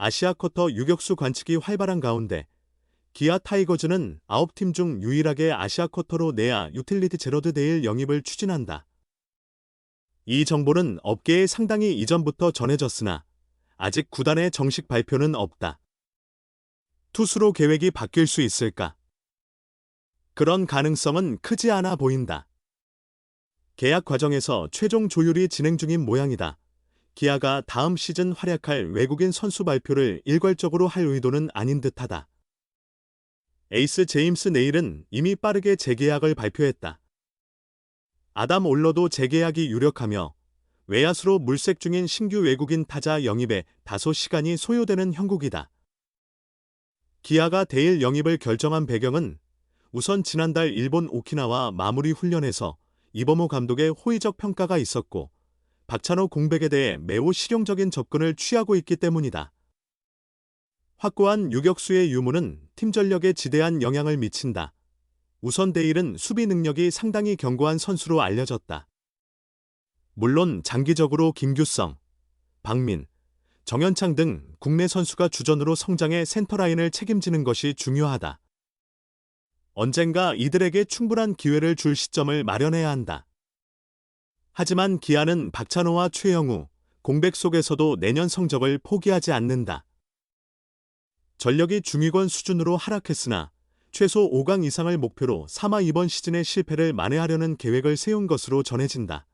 아시아쿼터 유격수 관측이 활발한 가운데 기아 타이거즈는 9팀 중 유일하게 아시아쿼터로 내야 유틸리티 제로드 데일 영입을 추진한다. 이 정보는 업계에 상당히 이전부터 전해졌으나 아직 구단의 정식 발표는 없다. 투수로 계획이 바뀔 수 있을까? 그런 가능성은 크지 않아 보인다. 계약 과정에서 최종 조율이 진행 중인 모양이다. 기아가 다음 시즌 활약할 외국인 선수 발표를 일괄적으로 할 의도는 아닌 듯하다. 에이스 제임스 네일은 이미 빠르게 재계약을 발표했다. 아담 올러도 재계약이 유력하며 외야수로 물색 중인 신규 외국인 타자 영입에 다소 시간이 소요되는 형국이다. 기아가 데일 영입을 결정한 배경은 우선 지난달 일본 오키나와 마무리 훈련에서 이범호 감독의 호의적 평가가 있었고 박찬호 공백에 대해 매우 실용적인 접근을 취하고 있기 때문이다. 확고한 유격수의 유무는 팀 전력에 지대한 영향을 미친다. 우선 데일은 수비 능력이 상당히 견고한 선수로 알려졌다. 물론 장기적으로 김규성, 박민, 정현창 등 국내 선수가 주전으로 성장해 센터라인을 책임지는 것이 중요하다. 언젠가 이들에게 충분한 기회를 줄 시점을 마련해야 한다. 하지만 기아는 박찬호와 최영우, 공백 속에서도 내년 성적을 포기하지 않는다. 전력이 중위권 수준으로 하락했으나 최소 5강 이상을 목표로 3화 이번 시즌의 실패를 만회하려는 계획을 세운 것으로 전해진다.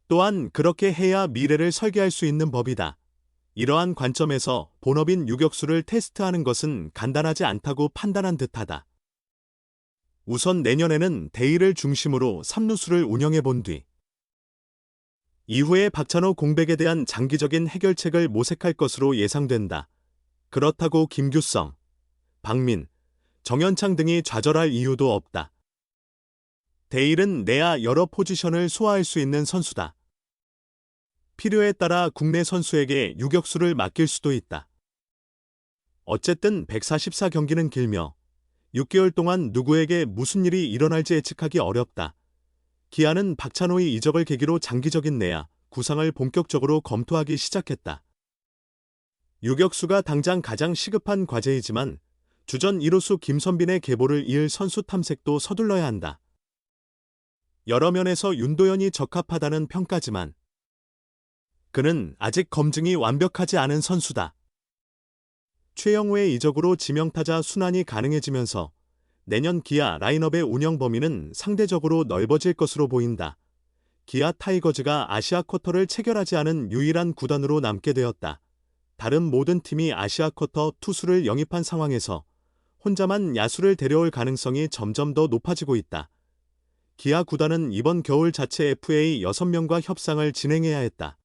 또한 그렇게 해야 미래를 설계할 수 있는 법이다. 이러한 관점에서 본업인 유격수를 테스트하는 것은 간단하지 않다고 판단한 듯하다. 우선 내년에는 데일을 중심으로 3루수를 운영해 본 뒤 이후에 박찬호 공백에 대한 장기적인 해결책을 모색할 것으로 예상된다. 그렇다고 김규성, 박민, 정현창 등이 좌절할 이유도 없다. 데일은 내야 여러 포지션을 소화할 수 있는 선수다. 필요에 따라 국내 선수에게 유격수를 맡길 수도 있다. 어쨌든 144경기는 길며 6개월 동안 누구에게 무슨 일이 일어날지 예측하기 어렵다. 기아는 박찬호의 이적을 계기로 장기적인 내야 구상을 본격적으로 검토하기 시작했다. 유격수가 당장 가장 시급한 과제이지만 주전 1루수 김선빈의 계보를 이을 선수 탐색도 서둘러야 한다. 여러 면에서 윤도현이 적합하다는 평가지만 그는 아직 검증이 완벽하지 않은 선수다. 최영우의 이적으로 지명타자 순환이 가능해지면서 내년 기아 라인업의 운영 범위는 상대적으로 넓어질 것으로 보인다. 기아 타이거즈가 아시아 쿼터를 체결하지 않은 유일한 구단으로 남게 되었다. 다른 모든 팀이 아시아 쿼터 투수를 영입한 상황에서 혼자만 야수를 데려올 가능성이 점점 더 높아지고 있다. 기아 구단은 이번 겨울 자체 FA 6명과 협상을 진행해야 했다.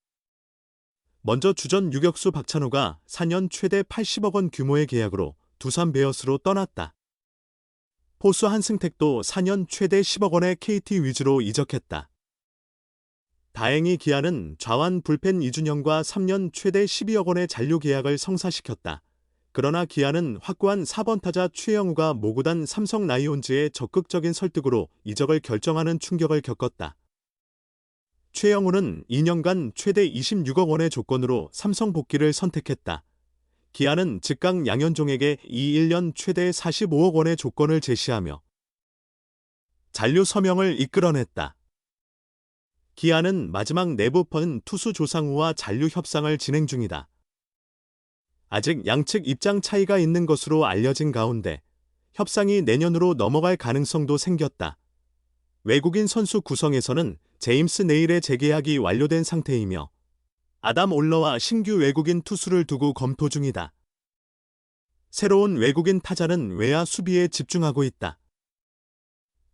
먼저 주전 유격수 박찬호가 4년 최대 80억 원 규모의 계약으로 두산 베어스로 떠났다. 포수 한승택도 4년 최대 10억 원의 KT 위즈로 이적했다. 다행히 기아는 좌완 불펜 이준영과 3년 최대 12억 원의 잔류 계약을 성사시켰다. 그러나 기아는 확고한 4번 타자 최영우가 모구단 삼성 라이온즈의 적극적인 설득으로 이적을 결정하는 충격을 겪었다. 최영우는 2년간 최대 26억 원의 조건으로 삼성 복귀를 선택했다. 기아는 직강 양현종에게 이 1년 최대 45억 원의 조건을 제시하며 잔류 서명을 이끌어냈다. 기아는 마지막 내부펀 투수 조상우와 잔류 협상을 진행 중이다. 아직 양측 입장 차이가 있는 것으로 알려진 가운데 협상이 내년으로 넘어갈 가능성도 생겼다. 외국인 선수 구성에서는 제임스 네일의 재계약이 완료된 상태이며 아담 올러와 신규 외국인 투수를 두고 검토 중이다. 새로운 외국인 타자는 외야 수비에 집중하고 있다.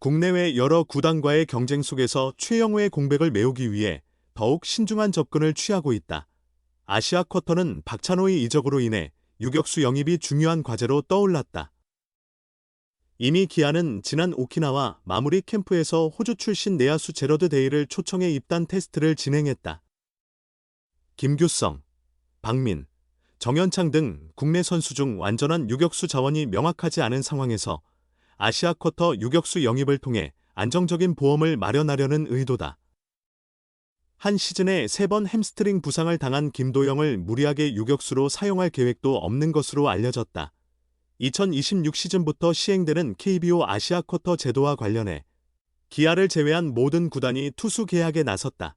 국내외 여러 구단과의 경쟁 속에서 최영우의 공백을 메우기 위해 더욱 신중한 접근을 취하고 있다. 아시아 쿼터는 박찬호의 이적으로 인해 유격수 영입이 중요한 과제로 떠올랐다. 이미 기아는 지난 오키나와 마무리 캠프에서 호주 출신 내야수 제러드 데일을 초청해 입단 테스트를 진행했다. 김규성, 박민, 정현창 등 국내 선수 중 완전한 유격수 자원이 명확하지 않은 상황에서 아시아 쿼터 유격수 영입을 통해 안정적인 보험을 마련하려는 의도다. 한 시즌에 3번 햄스트링 부상을 당한 김도영을 무리하게 유격수로 사용할 계획도 없는 것으로 알려졌다. 2026 시즌부터 시행되는 KBO 아시아 쿼터 제도와 관련해 기아를 제외한 모든 구단이 투수 계약에 나섰다.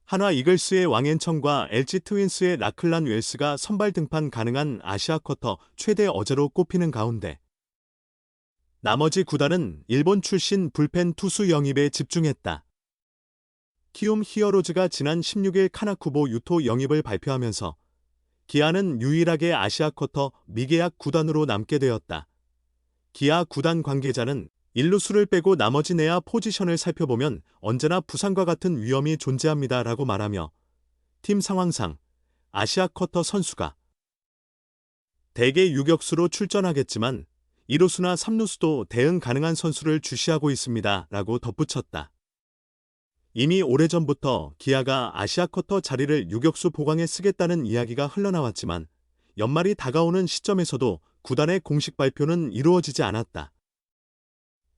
한화 이글스의 왕앤청과 LG 트윈스의 라클란 웰스가 선발 등판 가능한 아시아 쿼터 최대 어제로 꼽히는 가운데 나머지 구단은 일본 출신 불펜 투수 영입에 집중했다. 키움 히어로즈가 지난 16일 카나쿠보 유토 영입을 발표하면서 기아는 유일하게 아시아 쿼터 미계약 구단으로 남게 되었다. 기아 구단 관계자는 일루수를 빼고 나머지 내야 포지션을 살펴보면 언제나 부상과 같은 위험이 존재합니다 라고 말하며 팀 상황상 아시아 쿼터 선수가 대개 유격수로 출전하겠지만 2루수나 3루수도 대응 가능한 선수를 주시하고 있습니다 라고 덧붙였다. 이미 오래전부터 기아가 아시아 쿼터 자리를 유격수 보강에 쓰겠다는 이야기가 흘러나왔지만 연말이 다가오는 시점에서도 구단의 공식 발표는 이루어지지 않았다.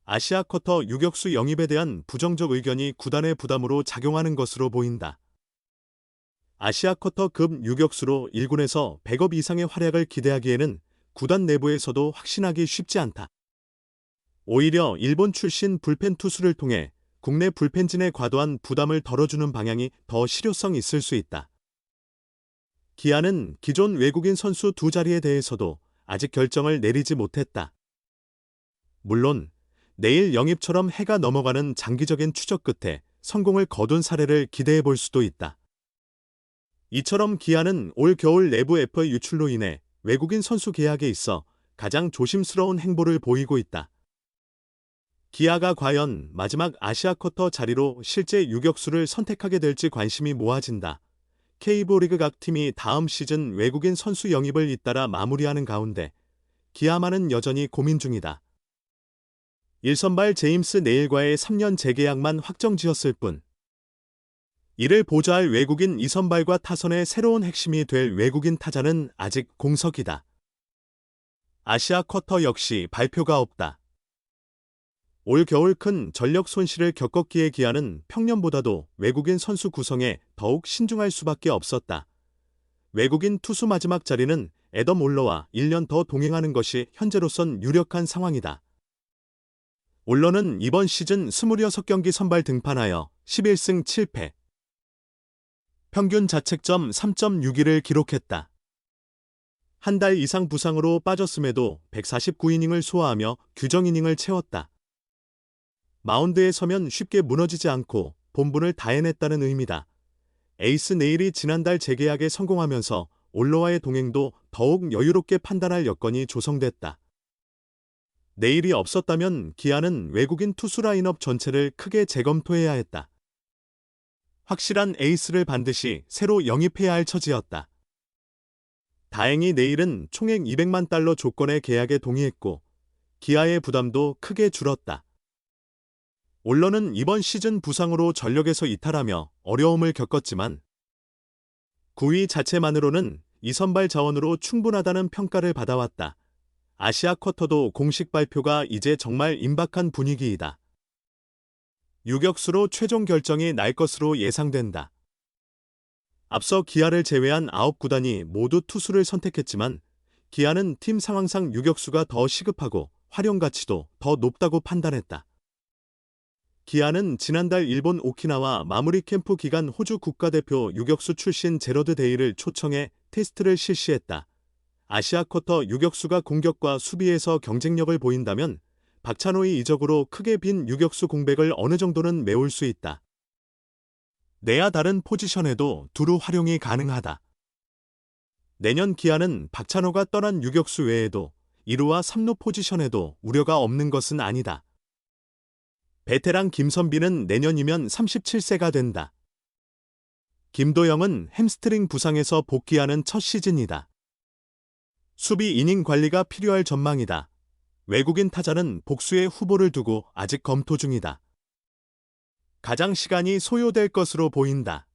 아시아 쿼터 유격수 영입에 대한 부정적 의견이 구단의 부담으로 작용하는 것으로 보인다. 아시아 쿼터급 유격수로 1군에서 100업 이상의 활약을 기대하기에는 구단 내부에서도 확신하기 쉽지 않다. 오히려 일본 출신 불펜 투수를 통해 국내 불펜진의 과도한 부담을 덜어주는 방향이 더 실효성 있을 수 있다. 기아는 기존 외국인 선수 2자리에 대해서도 아직 결정을 내리지 못했다. 물론 내일 영입처럼 해가 넘어가는 장기적인 추적 끝에 성공을 거둔 사례를 기대해 볼 수도 있다. 이처럼 기아는 올 겨울 내부 FA 유출로 인해 외국인 선수 계약에 있어 가장 조심스러운 행보를 보이고 있다. 기아가 과연 마지막 아시아 쿼터 자리로 실제 유격수를 선택하게 될지 관심이 모아진다. K리그 각 팀이 다음 시즌 외국인 선수 영입을 잇따라 마무리하는 가운데 기아만은 여전히 고민 중이다. 1선발 제임스 네일과의 3년 재계약만 확정지었을 뿐 이를 보좌할 외국인 2선발과 타선의 새로운 핵심이 될 외국인 타자는 아직 공석이다. 아시아 쿼터 역시 발표가 없다. 올 겨울 큰 전력 손실을 겪었기에 기아는 평년보다도 외국인 선수 구성에 더욱 신중할 수밖에 없었다. 외국인 투수 마지막 자리는 애덤 올러와 1년 더 동행하는 것이 현재로선 유력한 상황이다. 올러는 이번 시즌 26경기 선발 등판하여 11승 7패, 평균 자책점 3.61을 기록했다. 한 달 이상 부상으로 빠졌음에도 149이닝을 소화하며 규정 이닝을 채웠다. 마운드에 서면 쉽게 무너지지 않고 본분을 다해냈다는 의미다. 에이스 네일이 지난달 재계약에 성공하면서 올러와의 동행도 더욱 여유롭게 판단할 여건이 조성됐다. 네일이 없었다면 기아는 외국인 투수 라인업 전체를 크게 재검토해야 했다. 확실한 에이스를 반드시 새로 영입해야 할 처지였다. 다행히 네일은 총액 200만 달러 조건의 계약에 동의했고 기아의 부담도 크게 줄었다. 올러는 이번 시즌 부상으로 전력에서 이탈하며 어려움을 겪었지만 9위 자체만으로는 2선발 자원으로 충분하다는 평가를 받아왔다. 아시아 쿼터도 공식 발표가 이제 정말 임박한 분위기이다. 유격수로 최종 결정이 날 것으로 예상된다. 앞서 기아를 제외한 9구단이 모두 투수를 선택했지만 기아는 팀 상황상 유격수가 더 시급하고 활용 가치도 더 높다고 판단했다. 기아는 지난달 일본 오키나와 마무리 캠프 기간 호주 국가대표 유격수 출신 제러드 데이를 초청해 테스트를 실시했다. 아시아 쿼터 유격수가 공격과 수비에서 경쟁력을 보인다면 박찬호의 이적으로 크게 빈 유격수 공백을 어느 정도는 메울 수 있다. 내야 다른 포지션에도 두루 활용이 가능하다. 내년 기아는 박찬호가 떠난 유격수 외에도 2루와 3루 포지션에도 우려가 없는 것은 아니다. 베테랑 김선비는 내년이면 37세가 된다. 김도영은 햄스트링 부상에서 복귀하는 첫 시즌이다. 수비 이닝 관리가 필요할 전망이다. 외국인 타자는 복수의 후보를 두고 아직 검토 중이다. 가장 시간이 소요될 것으로 보인다.